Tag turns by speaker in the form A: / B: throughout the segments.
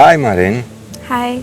A: Hi, Marin.
B: Hi.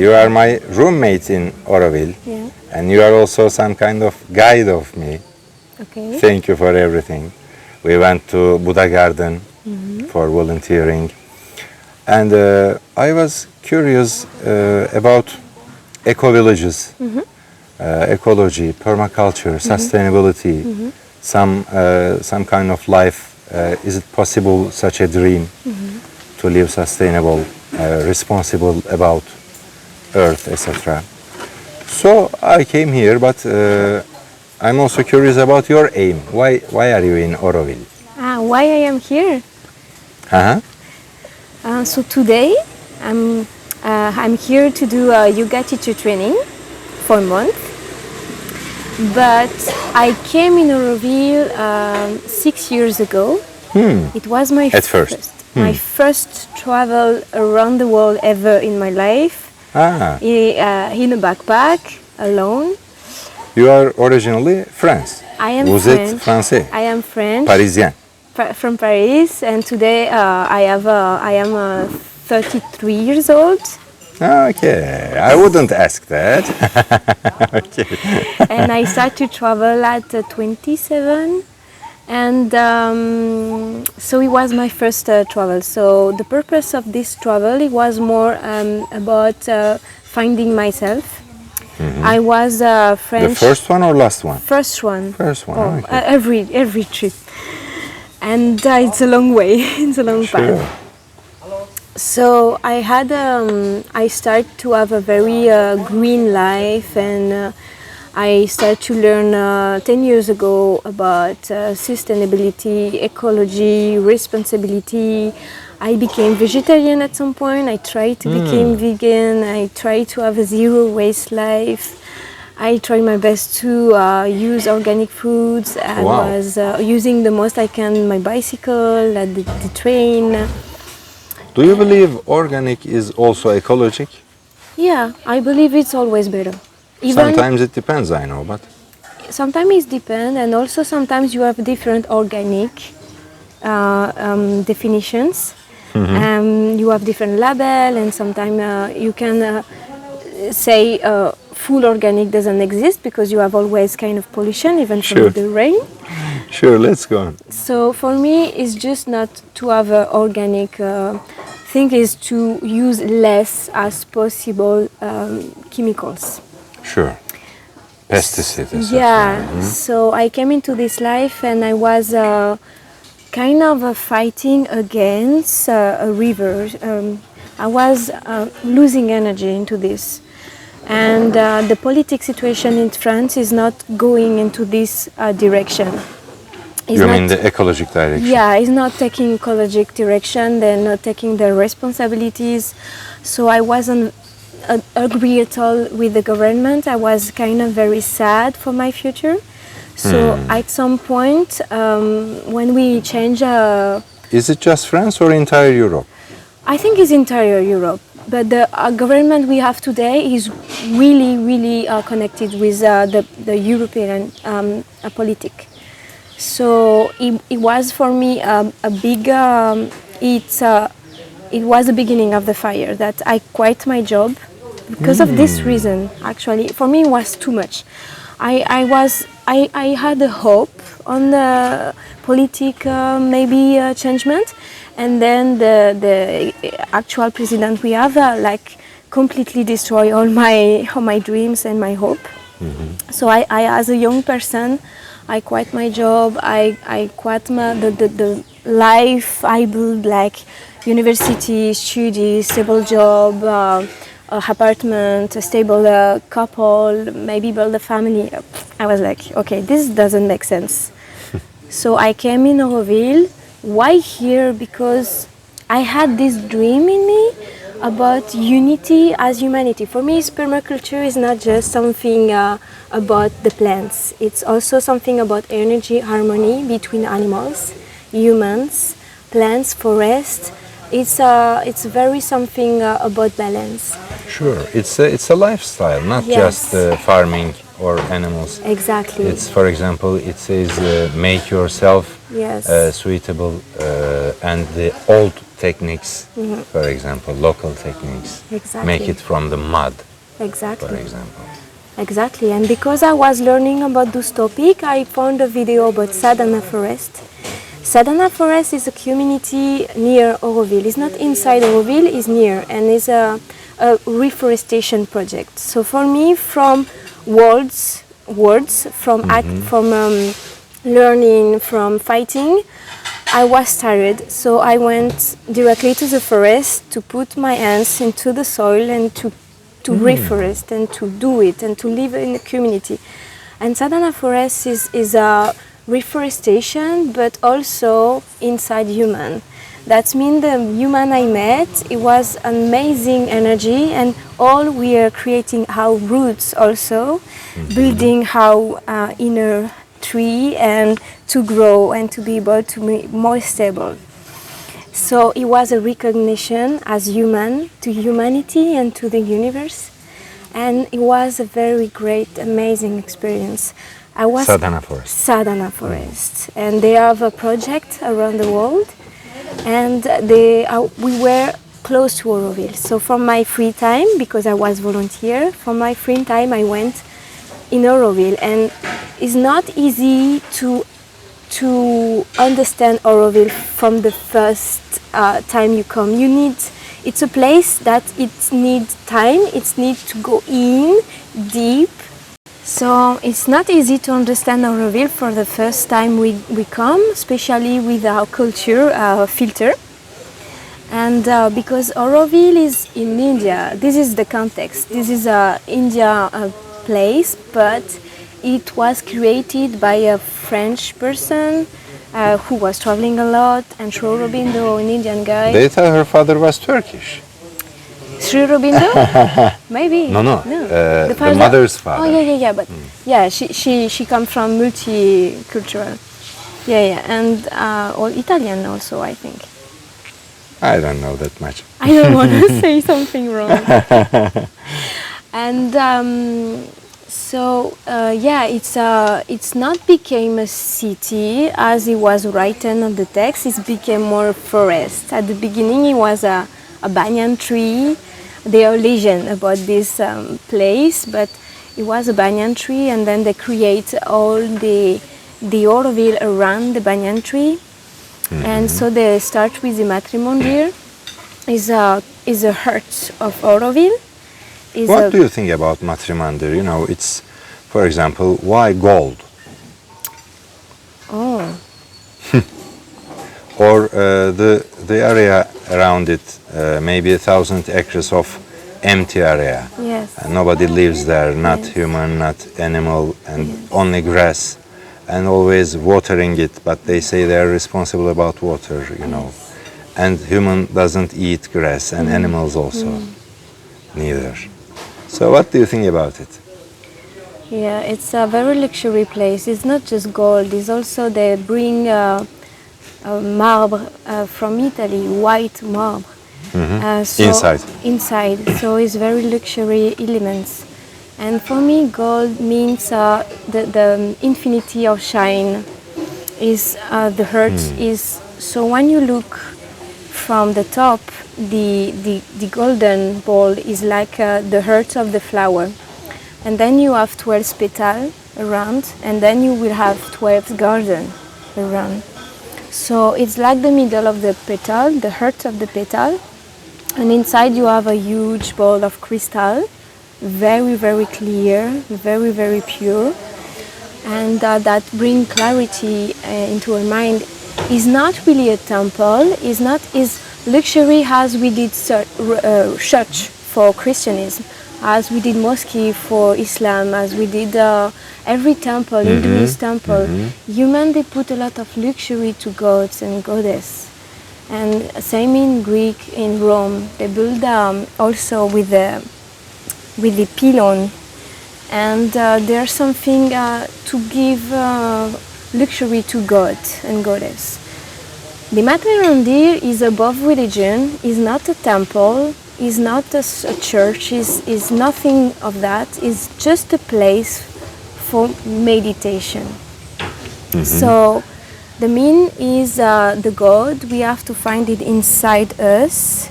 A: You are my roommate in Auroville,
B: Yeah.
A: and you are also some kind of guide of me.
B: Okay.
A: Thank you for everything. We went to Buddha Garden for volunteering, and I was curious about eco-villages, ecology, permaculture, sustainability, some kind of life. Is it possible, such a dream, to live sustainable, responsible about Earth, etc. So I came here, but I'm also curious about your aim. Why are you in Auroville?
B: Why I am here?
A: Uh-huh.
B: So today I'm here to do a yoga teacher training for a month. But I came in Auroville 6 years ago. It was my my first travel around the world ever in my life. In a backpack, alone.
A: You are originally French.
B: I am
A: Vous
B: French.
A: êtes français.
B: I am French.
A: Parisien.
B: From Paris, and today I am 33 years old.
A: Okay, I wouldn't ask that. Okay.
B: And I started to travel at 27, and so it was my first travel. So the purpose of this travel, it was more about finding myself. I was French.
A: The first one or last one?
B: First one.
A: First one.
B: Oh,
A: Okay.
B: every trip, and it's a long way. It's a long path. So I had I started to have a very green life, and I started to learn 10 years ago about sustainability, ecology, responsibility. I became vegetarian at some point. I tried to become vegan. I tried to have a zero waste life. I tried my best to use organic foods. I was using the most I can my bicycle, the train.
A: Do you believe organic is also ecologic?
B: Yeah, I believe it's always better.
A: Sometimes it depends, I know, but...
B: Sometimes it depends, and also sometimes you have different organic definitions. You have different label, and sometimes you can say full organic doesn't exist because you have always kind of pollution, even from the rain.
A: Sure, let's go on.
B: So for me, it's just not to have an organic thing, is to use less as possible chemicals.
A: Sure. Pesticides, etc.
B: Yeah, so I came into this life and I was kind of fighting against a river. I was losing energy into this. And the political situation in France is not going into this direction.
A: You mean the ecologic direction?
B: Yeah, it's not taking ecologic direction, they're not taking their responsibilities. So I wasn't agree at all with the government. I was kind of very sad for my future. So at some point, when we change...
A: Is it just France or entire Europe?
B: I think it's entire Europe. But the government we have today is really connected with the European politic. So it was for me a big, it was the beginning of the fire, that I quit my job because of this reason. Actually, for me it was too much. I had a hope on the political maybe changement, and then the actual president we have like completely destroy all my dreams and my hope. So I as a young person, I quit my job. I quit the life I built, like university, studies, stable job, apartment, a stable couple, maybe build a family. I was like, okay, this doesn't make sense. So I came in Auroville. Why here? Because I had this dream in me about unity as humanity. For me, permaculture is not just something about the plants. It's also something about energy harmony between animals, humans, plants, forests. It's very something about balance.
A: Sure, it's a lifestyle, not
B: Yes.
A: just farming or animals.
B: Exactly.
A: It's, for example, it says make yourself
B: Yes.
A: suitable and the old techniques, for example, local techniques.
B: Exactly.
A: Make it from the mud,
B: Exactly.
A: for example.
B: Exactly, and because I was learning about this topic, I found a video about Sadhana Forest. Sadhana Forest is a community near Auroville. It's not inside Auroville, it's near, and it's a reforestation project. So for me, from words, from learning, from fighting, I was tired. So I went directly to the forest to put my hands into the soil and to reforest and to do it and to live in a community. And Sadhana Forest is a reforestation, but also inside human. That means the human I met, it was amazing energy, and all we are creating our roots also, building our inner tree and to grow and to be able to be more stable. So it was a recognition as human to humanity and to the universe, and it was a very great, amazing experience. I was
A: Sadhana Forest.
B: Sadhana Forest, and they have a project around the world, and we were close to Auroville. So from my free time, because I was volunteer, from my free time I went in Auroville, and it's not easy to understand Auroville from the first time you come. It's a place that it needs time, it needs to go in deep. So it's not easy to understand Auroville for the first time we come, especially with our culture filter. And because Auroville is in India, this is the context. This is a India place, but it was created by a French person who was traveling a lot, and Sri Aurobindo, an Indian guy.
A: They thought her father was Turkish.
B: Sri Aurobindo? Maybe.
A: No.
B: The
A: The mother's father.
B: Oh yeah. But yeah, she comes from multicultural. Yeah, and all Italian also, I think.
A: I don't know that much.
B: I don't want to say something wrong. And it's not became a city as it was written on the text. It became more forest. At the beginning, it was a banyan tree. There are legends about this place, but it was a banyan tree, and then they create all the Auroville around the banyan tree. And so they start with the matrimony here. Is a heart of Auroville.
A: What do you think about matrimandir? You know, it's, for example, why gold?
B: Oh.
A: Or the area around it, maybe 1,000 acres of empty area.
B: Yes.
A: Nobody lives there, not
B: Yes.
A: human, not animal, and only grass, and always watering it. But they say they are responsible about water, you know. And human doesn't eat grass, and animals also, neither. So what do you think about it?
B: Yeah, it's a very luxury place. It's not just gold. It's also they bring marble from Italy, white marble. Inside. So it's very luxury elements. And for me, gold means the infinity of shine. Is the heart is so when you look from the top, the golden ball is like the heart of the flower, and then you have 12 petals around, and then you will have 12 garden around. So it's like the middle of the petal, the heart of the petal, and inside you have a huge ball of crystal, very, very clear, very, very pure, and that bring clarity into our mind. Is not really a temple, is luxury as we did church for Christianism, as we did mosque for Islam, as we did every temple, Hinduist temple. Human, they put a lot of luxury to gods and goddess. And same in Greek, in Rome, they build also with the pylon. And there's something to give luxury to God and goddess. The Matri is above religion, is not a temple, is not a church, is nothing of that. It's just a place for meditation. So the mean is the God. We have to find it inside us,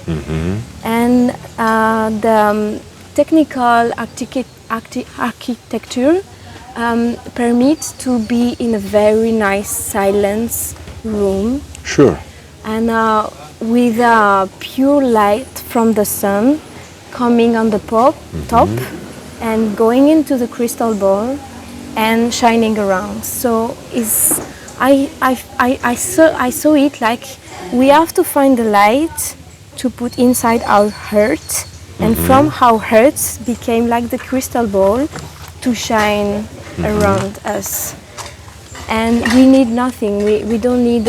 B: and the technical architecture permits to be in a very nice silence room.
A: Sure.
B: And with pure light from the sun coming on the top and going into the crystal ball and shining around. So I saw it like we have to find the light to put inside our heart, and from our hearts became like the crystal ball to shine around us. And we need nothing. We don't need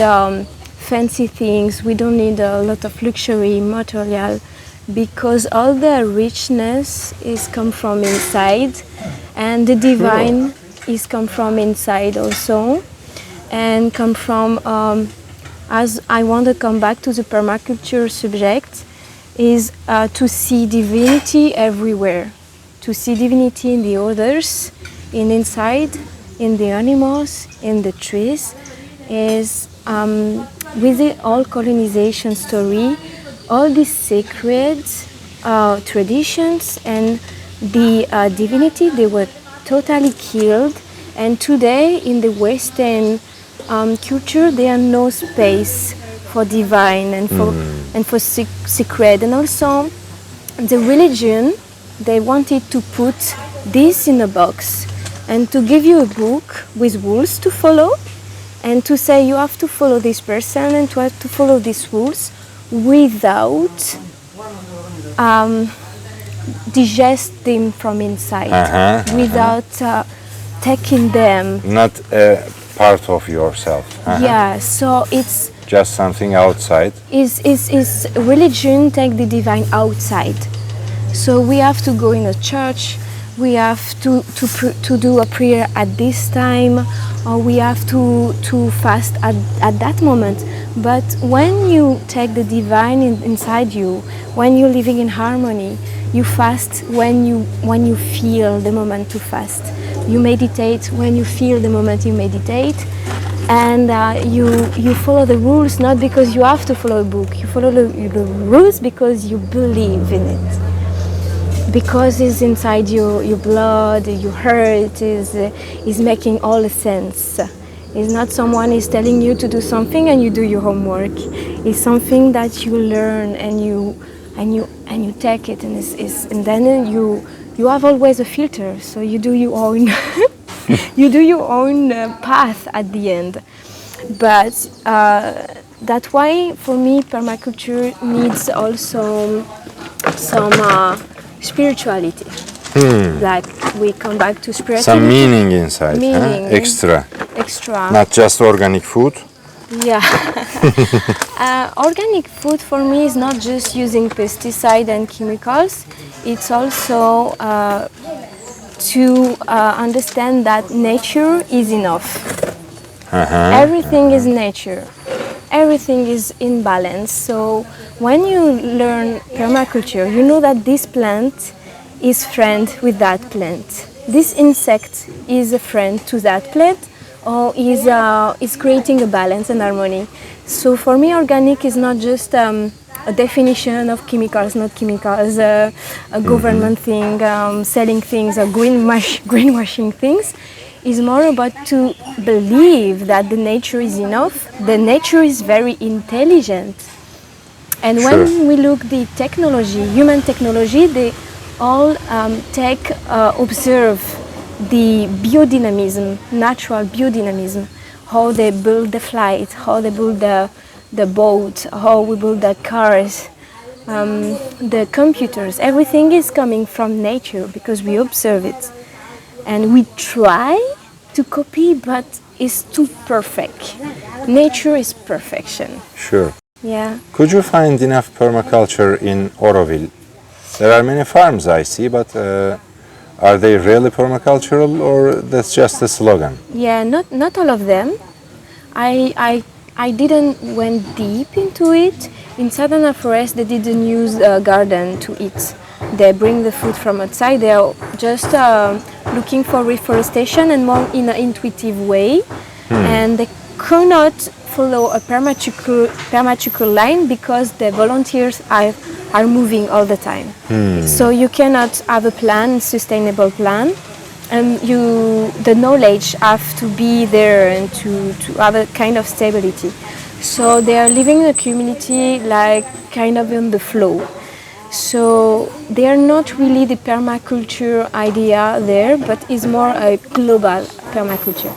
B: fancy things. We don't need a lot of luxury material, because all the richness is come from inside, and the divine is come from inside also, and come from as I want to come back to the permaculture subject, is to see divinity everywhere, to see divinity in the others, in inside, in the animals, in the trees. Is with the all colonization story, all these sacred traditions and the divinity, they were totally killed, and today in the Western culture there are no space for divine and for sacred. And also the religion, they wanted to put this in a box and to give you a book with rules to follow, and to say you have to follow this person and to have to follow these rules without digest them from inside, without taking them.
A: Not a part of yourself.
B: Yeah, so it's
A: just something outside.
B: Is religion take the divine outside. So we have to go in a church, we have to do a prayer at this time, or we have to fast at that moment. But when you take the divine inside you, when you're living in harmony, you fast when you feel the moment to fast. You meditate when you feel the moment you meditate, and you follow the rules not because you have to follow a book. You follow the rules because you believe in it. Because it's inside your blood, your heart is making all the sense. It's not someone is telling you to do something and you do your homework. It's something that you learn and you take it, and then you have always a filter. So you do your own path at the end. But that's why for me permaculture needs also some spirituality. Like we come back to spirituality.
A: Some meaning inside.
B: Meaning.
A: Extra.
B: Extra.
A: Not just organic food.
B: Yeah. Organic food for me is not just using pesticide and chemicals. It's also to understand that nature is enough. Everything is nature. Everything is in balance. So when you learn permaculture, you know that this plant is friend with that plant. This insect is a friend to that plant, or is creating a balance and harmony. So for me, organic is not just a definition of chemicals, not chemicals, a government thing, selling things, or greenwashing things. Is more about to believe that the nature is enough. The nature is very intelligent. And when we look the technology, human technology, they all observe the biodynamism, natural biodynamism, how they build the flight, how they build the boat, how we build the cars, the computers. Everything is coming from nature because we observe it. And we try to copy, but it's too perfect. Nature is perfection.
A: Sure.
B: Yeah.
A: Could you find enough permaculture in Auroville? There are many farms I see, but are they really permacultural, or that's just a slogan?
B: Yeah, not all of them. I didn't went deep into it. In southern forest, they didn't use a garden to eat. They bring the food from outside. They are just looking for reforestation and more in an intuitive way. And they cannot follow a permaculture line because the volunteers are moving all the time. So you cannot have a plan, sustainable plan, and the knowledge have to be there and to have a kind of stability. So they are living in a community like kind of in the flow. So they are not really the permaculture idea there, but it's more a global permaculture.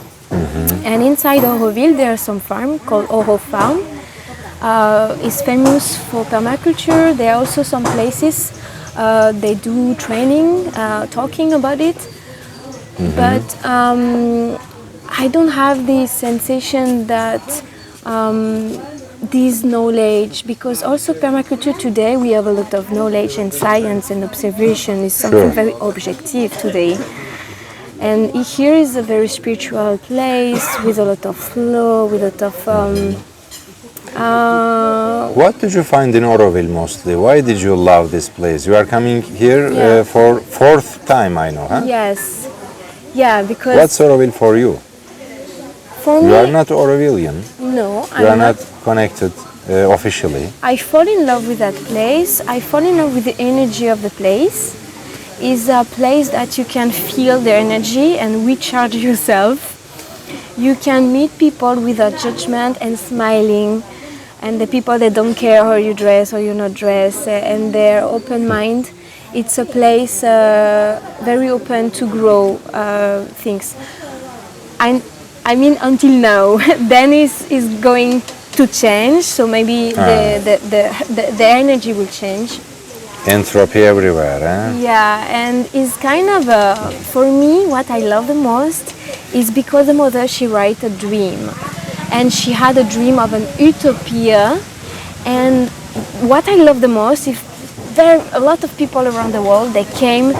B: And inside Auroville there are some farm called Auroville'e farm. It's famous for permaculture. There are also some places they do training, talking about it. But I don't have the sensation that this knowledge, because also permaculture today we have a lot of knowledge and science and observation is something very objective today. And here is a very spiritual place with a lot of flow, with a lot of...
A: What did you find in Auroville mostly? Why did you love this place? You are coming here for fourth time, I know, huh?
B: Yes. Yeah, because...
A: What's Auroville for you?
B: For
A: You
B: me,
A: are not Aurovillean.
B: no,
A: You are
B: I'm
A: not connected officially.
B: I fall in love with that place. I fall in love with the energy of the place. It's a place that you can feel the energy and recharge yourself. You can meet people without judgment and smiling, and the people that don't care how you dress or you're not dressed, and their open mind. It's a place very open to grow things. I mean until now. Then is going to change, so maybe the energy will change.
A: Entropy everywhere, eh?
B: Yeah, and it's kind of for me what I love the most is because the mother, she write a dream, and she had a dream of an utopia. And what I love the most is a lot of people around the world, they came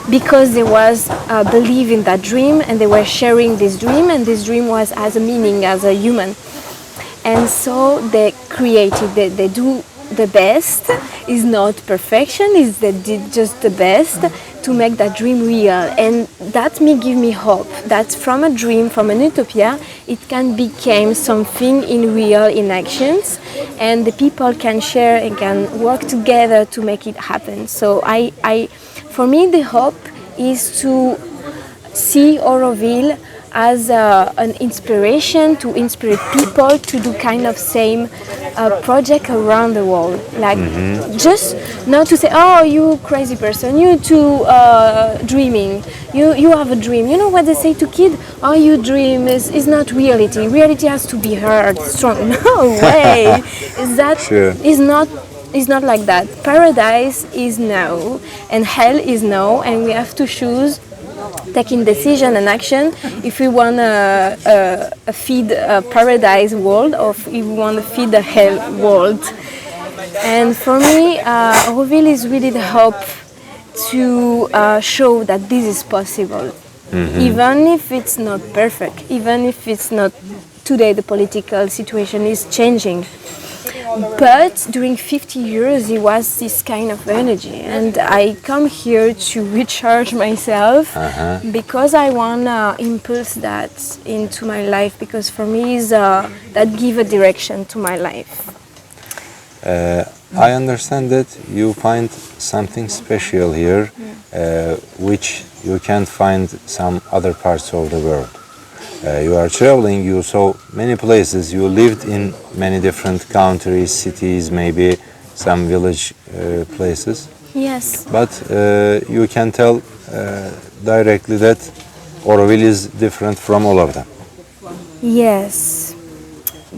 B: because there was belief in that dream, and they were sharing this dream, and this dream was as a meaning as a human. And so they created, they do the best. Is not perfection, is they did just the best to make that dream real. And that give me hope that from a dream, from an utopia, it can become something in real, in actions, and the people can share and can work together to make it happen. So for me the hope is to see Auroville as an inspiration to inspire people to do kind of same project around the world. Like just not to say, oh, you crazy person, you too dreaming, you have a dream. You know what they say to kids? Oh, you dream is not reality. Reality has to be heard, strong. No way. It's not like that. Paradise is now and hell is now, and we have to choose taking decision and action if we want to feed a paradise world or if we want to feed the hell world. And for me, Auroville is really the hope to show that this is possible. Even if it's not perfect, even if it's not today the political situation is changing. But during 50 years it was this kind of energy, and I come here to recharge myself because I want to impulse that into my life, because for me is that give a direction to my life.
A: I understand that you find something special here which you can't find some other parts of the world. You are traveling, you saw many places, you lived in many different countries, cities, maybe some village places.
B: Yes.
A: But you can tell directly that Auroville is different from all of them.
B: Yes,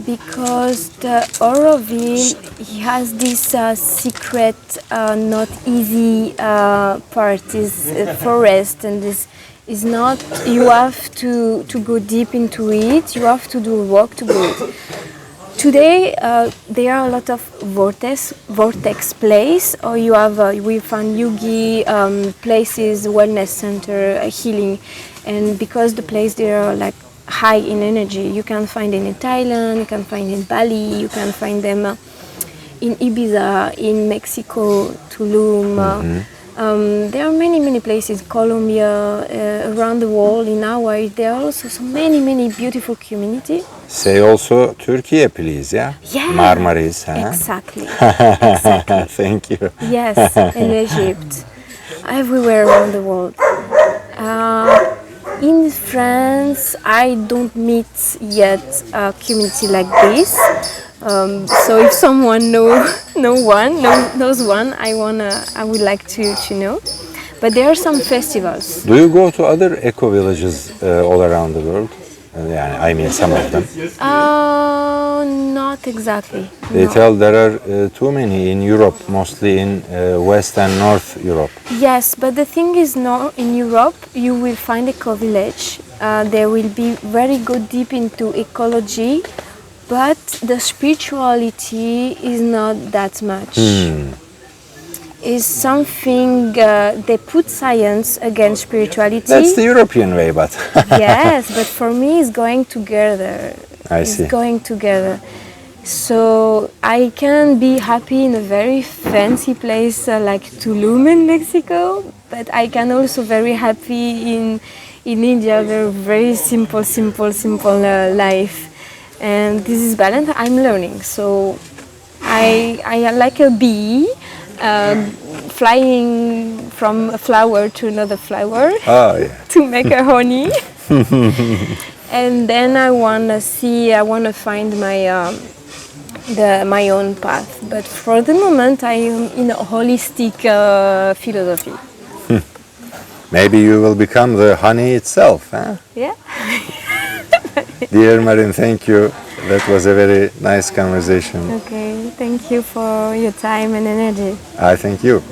B: because the Auroville has this secret, not easy part, this forest, and this is not, you have to go deep into it, you have to do work to do it. Today there are a lot of vortex place, or you have we found yogi places, wellness center, healing, and because the place they are like high in energy, you can find them in Thailand, you can find in Bali, you can find them in Ibiza, in Mexico, Tulum. There are many places, Colombia, around the world, in Hawaii. There are also so many beautiful community.
A: Say also Turkey, please, yeah?
B: Yeah.
A: Marmaris, huh?
B: Exactly.
A: Thank you.
B: Yes, in Egypt, everywhere around the world. In France, I don't meet yet a community like this. So if someone knows one, I would like to know. But there are some festivals.
A: Do you go to other eco villages all around the world? Yeah, I mean some of them.
B: Not exactly.
A: They
B: no.
A: tell there are too many in Europe, mostly in West and North Europe.
B: Yes, but the thing is, now in Europe, you will find eco village. They will be very go deep into ecology, but the spirituality is not that much. Is something they put science against spirituality.
A: That's the European way, but
B: Yes, but for me, it's going together.
A: I
B: It's
A: see.
B: going together. So I can be happy in a very fancy place like Tulum in Mexico, but I can also very happy in India, very simple life. And this is balance I'm learning. So I am like a bee flying from a flower to another flower
A: Oh, yeah.
B: to make a honey. And then I want to find my own path. But for the moment, I am in a holistic philosophy.
A: Maybe you will become the honey itself, huh?
B: Yeah.
A: Dear Marin, thank you. That was a very nice conversation.
B: Okay. Thank you for your time and energy.
A: I thank you.